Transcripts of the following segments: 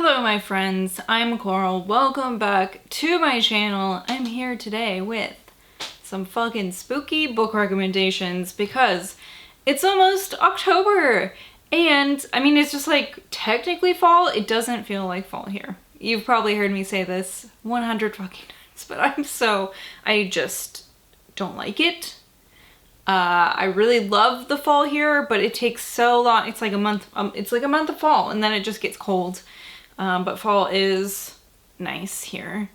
Hello my friends, I'm Coral. Welcome back to my channel. I'm here today with some fucking spooky book recommendations because it's almost October. And I mean, it's just like technically fall. It doesn't feel like fall here. You've probably heard me say this 100 fucking times, but I just don't like it. I really love the fall here, but it takes so long. It's like a month. It's like a month of fall, and then it just gets cold. But fall is nice here,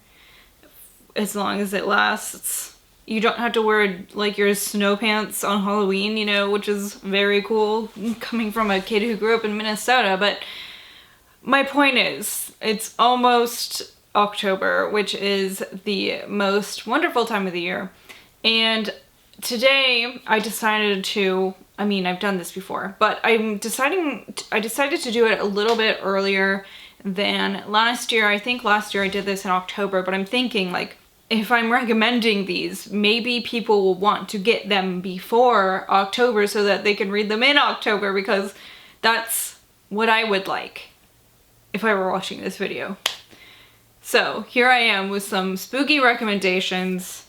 as long as it lasts. You don't have to wear like your snow pants on Halloween, you know, which is very cool coming from a kid who grew up in Minnesota. But my point is, it's almost October, which is the most wonderful time of the year. And today I decided to, I mean, I've done this before, but I decided to do it a little bit earlier than last year. I think last year I did this in October, but I'm thinking like, if I'm recommending these, maybe people will want to get them before October so that they can read them in October, because that's what I would like if I were watching this video. So here I am with some spooky recommendations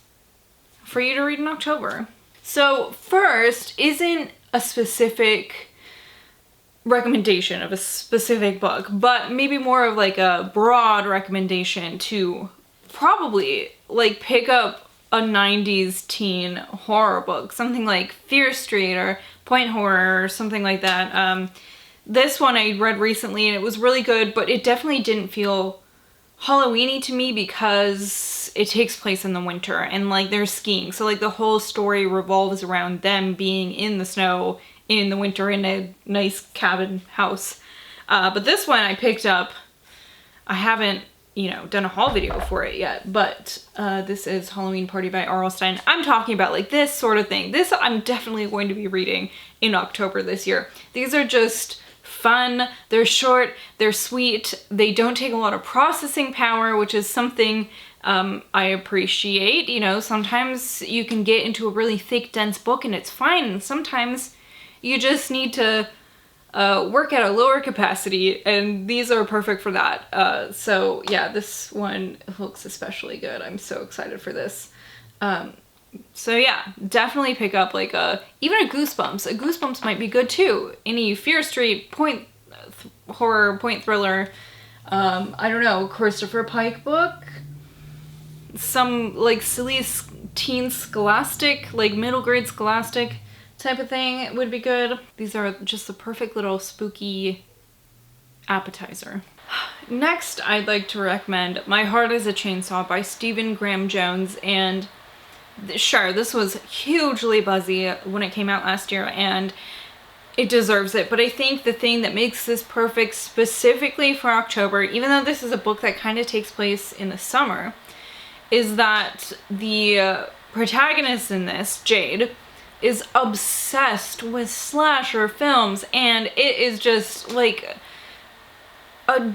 for you to read in October. So first isn't a specific recommendation of a specific book, but maybe more of like a broad recommendation to probably like pick up a 90s teen horror book, something like Fear Street or Point Horror or something like that. This one I read recently and it was really good, but it definitely didn't feel Halloween-y to me because it takes place in the winter and like they're skiing. So like the whole story revolves around them being in the snow in the winter in a nice cabin house. But this one I picked up, I haven't, you know, done a haul video for it yet, but this is Halloween Party by Stine. I'm talking about like this sort of thing. This I'm definitely going to be reading in October this year. These are just fun, they're short, they're sweet, they don't take a lot of processing power, which is something I appreciate. You know, sometimes you can get into a really thick, dense book and it's fine, and sometimes you just need to work at a lower capacity, and these are perfect for that. So yeah, this one looks especially good. I'm so excited for this. So yeah, definitely pick up like even a Goosebumps. A Goosebumps might be good too. Any Fear Street, point horror, point thriller, I don't know, Christopher Pike book. Some like silly teen scholastic, like middle grade scholastic type of thing would be good. These are just the perfect little spooky appetizer. Next, I'd like to recommend My Heart is a Chainsaw by Stephen Graham Jones. And sure, this was hugely buzzy when it came out last year and it deserves it. But I think the thing that makes this perfect specifically for October, even though this is a book that kind of takes place in the summer, is that the protagonist in this, Jade, is obsessed with slasher films, and it is just like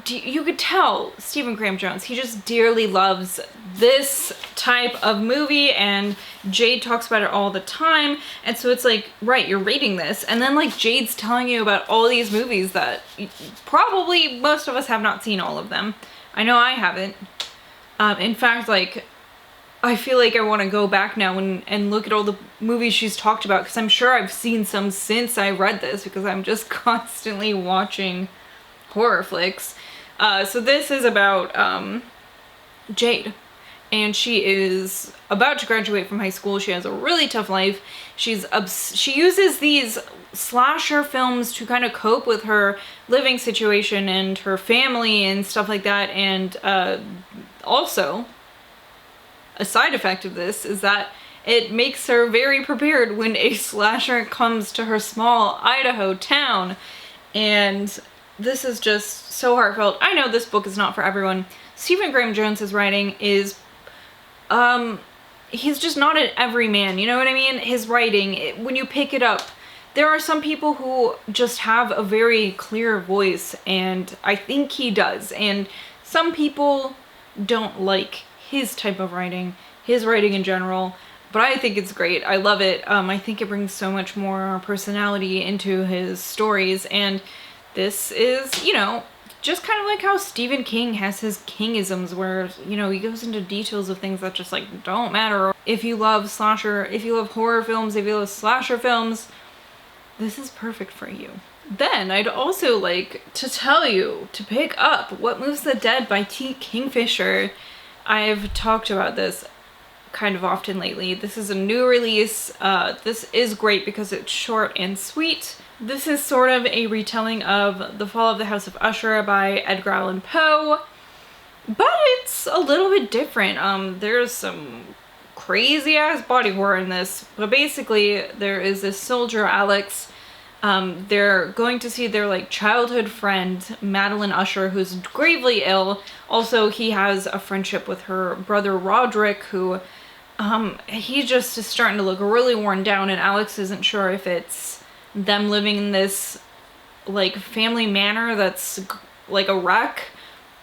you could tell Stephen Graham Jones, he just dearly loves this type of movie, and Jade talks about it all the time. And so it's like, right, you're reading this and then like Jade's telling you about all these movies that probably most of us have not seen all of them. I know I haven't. In fact, like I feel like I want to go back now and look at all the movies she's talked about, because I'm sure I've seen some since I read this, because I'm just constantly watching horror flicks. So this is about Jade, and she is about to graduate from high school. She has a really tough life. She uses these slasher films to kind of cope with her living situation and her family and stuff like that. And also, a side effect of this is that it makes her very prepared when a slasher comes to her small Idaho town. And this is just so heartfelt. I know this book is not for everyone. Stephen Graham Jones's writing is, he's just not an everyman, you know what I mean? His writing, when you pick it up, there are some people who just have a very clear voice, and I think he does. And some people don't like his type of writing, his writing in general, but I think it's great. I love it. I think it brings so much more personality into his stories, and this is, you know, just kind of like how Stephen King has his Kingisms where, you know, he goes into details of things that just like don't matter. If you love slasher, if you love horror films, if you love slasher films, this is perfect for you. Then I'd also like to tell you to pick up What Moves the Dead by Kingfisher. I've talked about this kind of often lately. This is a new release. This is great because it's short and sweet. This is sort of a retelling of The Fall of the House of Usher by Edgar Allan Poe, but it's a little bit different. There's some crazy ass body horror in this, but basically there is this soldier, Alex. They're going to see their like childhood friend, Madeline Usher, who's gravely ill. Also, he has a friendship with her brother, Roderick, who he just is starting to look really worn down, and Alex isn't sure if it's them living in this like family manor that's like a wreck,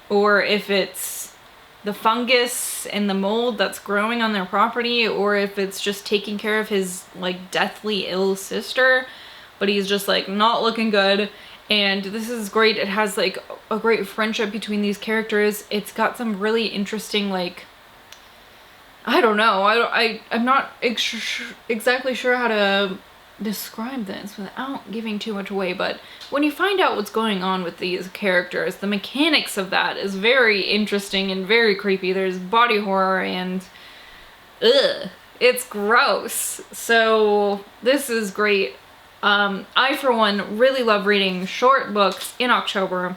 or if it's the fungus and the mold that's growing on their property, or if it's just taking care of his like deathly ill sister. But he's just like not looking good, and this is great. It has like a great friendship between these characters. It's got some really interesting, like, I don't know, I'm not exactly sure how to describe this without giving too much away, but when you find out what's going on with these characters, the mechanics of that is very interesting and very creepy. There's body horror and it's gross. So this is great. I for one really love reading short books in October,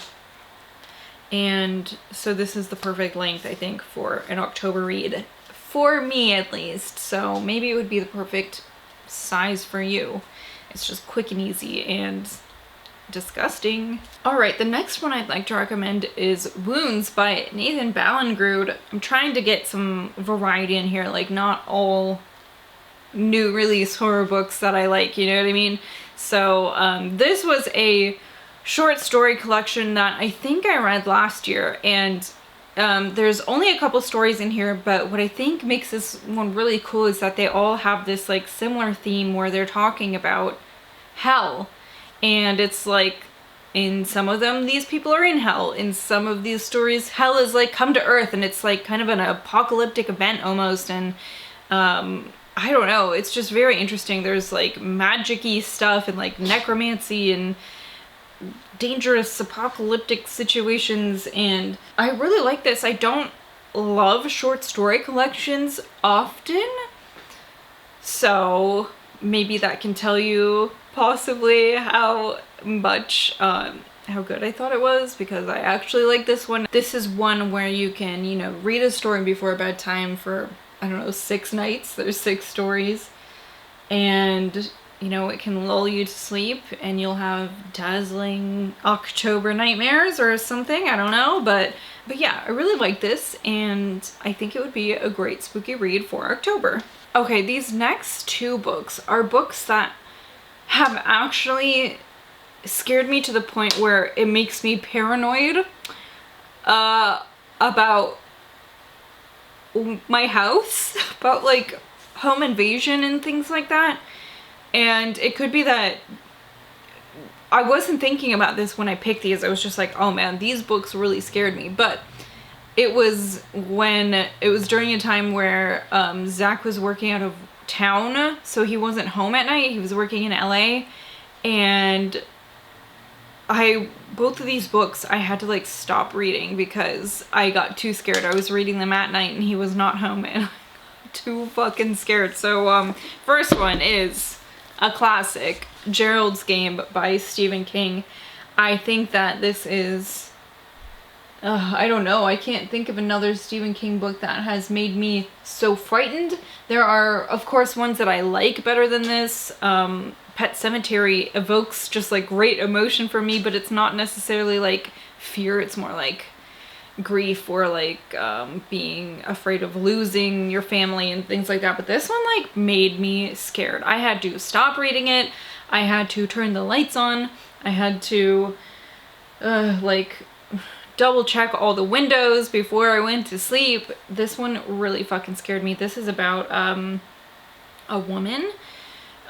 and so this is the perfect length, I think, for an October read, for me at least. So maybe it would be the perfect size for you. It's just quick and easy and disgusting. Alright, the next one I'd like to recommend is Wounds by Nathan Ballingrud. I'm trying to get some variety in here, like not all new release horror books that I like, you know what I mean? So this was a short story collection that I think I read last year, and there's only a couple stories in here, but what I think makes this one really cool is that they all have this like similar theme where they're talking about hell, and it's like in some of them these people are in hell. In some of these stories hell is like come to earth, and it's like kind of an apocalyptic event almost, and I don't know, it's just very interesting. There's like magic-y stuff and like necromancy and dangerous apocalyptic situations, and I really like this. I don't love short story collections often, so maybe that can tell you possibly how much how good I thought it was, because I actually like this one. This is one where you can, you know, read a story before bedtime for, I don't know, 6 nights. There's 6 stories, and you know, it can lull you to sleep and you'll have dazzling October nightmares or something, I don't know, but yeah, I really like this, and I think it would be a great spooky read for October. Okay, these next 2 books are books that have actually scared me to the point where it makes me paranoid about my house, about like home invasion and things like that. And it could be that I wasn't thinking about this when I picked these. I was just like, oh man, these books really scared me. But it was when it was during a time where Zach was working out of town, so he wasn't home at night. He was working in LA, and both of these books I had to like stop reading because I got too scared. I was reading them at night and he was not home, and I got too fucking scared. So first one is a classic, Gerald's Game by Stephen King. I think that this is, I don't know, I can't think of another Stephen King book that has made me so frightened. There are, of course, ones that I like better than this. Pet Sematary evokes just like great emotion for me, but it's not necessarily like fear, it's more like grief or like being afraid of losing your family and things like that. But this one like made me scared. I had to stop reading it. I had to turn the lights on. I had to like double check all the windows before I went to sleep. This one really fucking scared me. This is about a woman.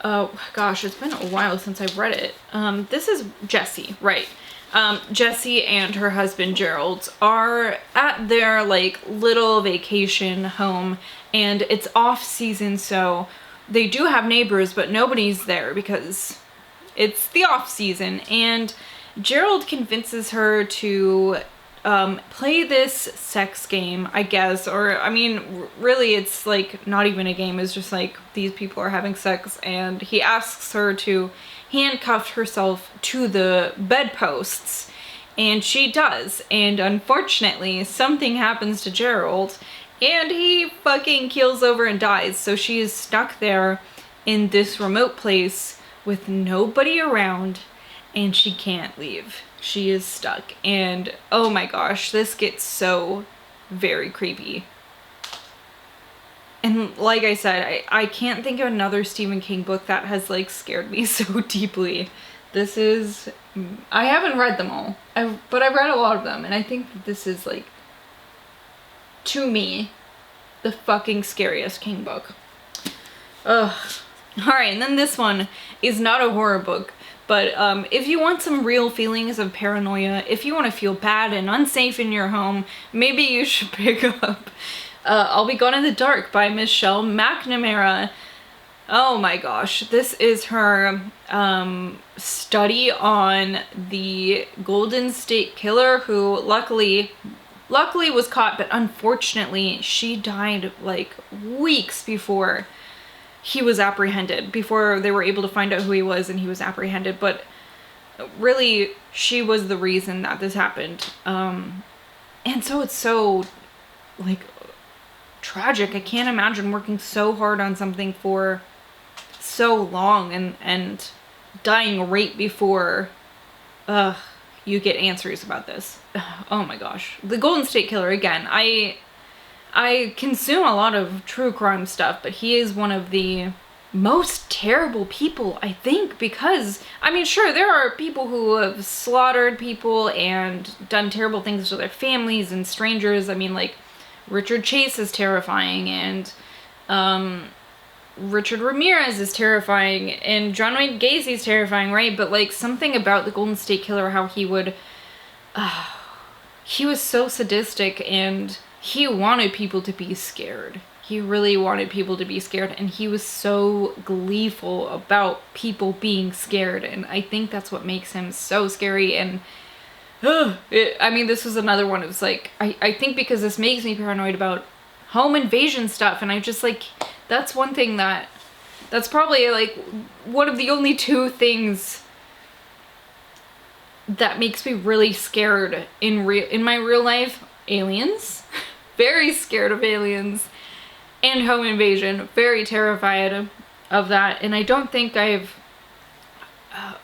Gosh, it's been a while since I've read it. This is Jessie, right? Jessie and her husband Gerald are at their like little vacation home, and it's off season, so they do have neighbors, but nobody's there because it's the off season. And Gerald convinces her to play this sex game, I guess, or I mean, really it's like not even a game, it's just like these people are having sex, and he asks her to handcuff herself to the bedposts, and she does, and unfortunately something happens to Gerald and he fucking keels over and dies. So she is stuck there in this remote place with nobody around, and she can't leave. She is stuck, and oh my gosh, this gets so very creepy. And like I said, I can't think of another Stephen King book that has like scared me so deeply. This is, I haven't read them all, but I've read a lot of them, and I think that this is like, to me, the fucking scariest King book. Ugh. Alright, and then this one is not a horror book, but if you want some real feelings of paranoia, if you want to feel bad and unsafe in your home, maybe you should pick up I'll Be Gone in the Dark by Michelle McNamara. Oh my gosh, this is her study on the Golden State Killer, who luckily was caught, but unfortunately she died like weeks before he was apprehended, before they were able to find out who he was and he was apprehended. But really, she was the reason that this happened. And so it's so like tragic. I can't imagine working so hard on something for so long and dying right before you get answers about this. Oh my gosh. The Golden State Killer, again, I consume a lot of true crime stuff, but he is one of the most terrible people, I think, because, I mean, sure, there are people who have slaughtered people and done terrible things to their families and strangers. I mean, like, Richard Chase is terrifying, and Richard Ramirez is terrifying, and John Wayne Gacy is terrifying, right? But like, something about the Golden State Killer, how he would, he was so sadistic, and he wanted people to be scared. He really wanted people to be scared, and he was so gleeful about people being scared, and I think that's what makes him so scary. And I mean, this was another one. It was like, I think because this makes me paranoid about home invasion stuff, and I just like, that's one thing that's probably like one of the only two things that makes me really scared in my real life. Aliens. Very scared of aliens. And home invasion. Very terrified of that. And I don't think I've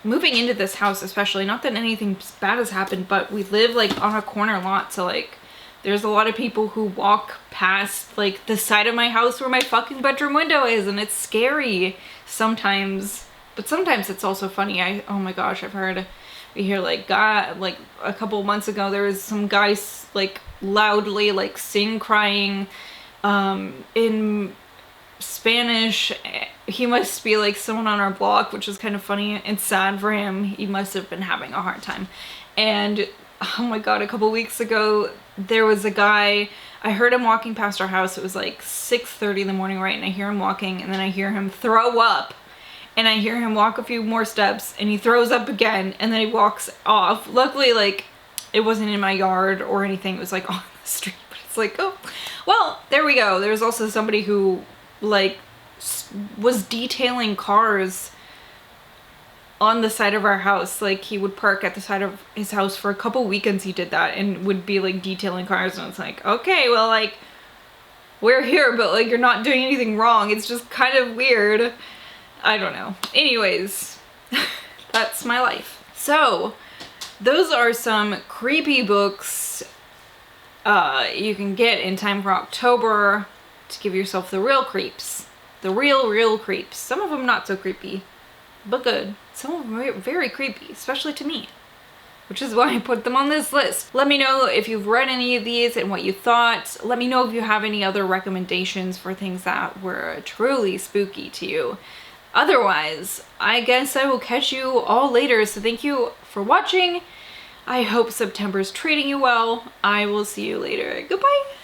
moving into this house, especially, not that anything bad has happened, but we live like on a corner lot, so like there's a lot of people who walk past like the side of my house where my fucking bedroom window is, and it's scary sometimes, but sometimes it's also funny. Oh my gosh, we hear like like a couple months ago there was some guys like loudly like crying in Spanish. He must be like someone on our block, which is kind of funny and sad for him. He must have been having a hard time. And oh my god, a couple weeks ago there was a guy, I heard him walking past our house. It was like 6:30 in the morning, right? And I hear him walking, and then I hear him throw up, and I hear him walk a few more steps, and he throws up again, and then he walks off. Luckily, like, it wasn't in my yard or anything. It was like on the street, but it's like, oh, well, there we go. There's also somebody who like was detailing cars on the side of our house. Like, he would park at the side of his house for a couple weekends. He did that and would be like detailing cars, and it's like, okay, well, like, we're here, but like, you're not doing anything wrong. It's just kind of weird. I don't know. Anyways, that's my life. So those are some creepy books you can get in time for October to give yourself the real creeps. The real creeps. Some of them not so creepy, but good. Some of them are very creepy, especially to me, which is why I put them on this list. Let me know if you've read any of these and what you thought. Let me know if you have any other recommendations for things that were truly spooky to you. Otherwise, I guess I will catch you all later. So thank you for watching. I hope September's treating you well. I will see you later. Goodbye.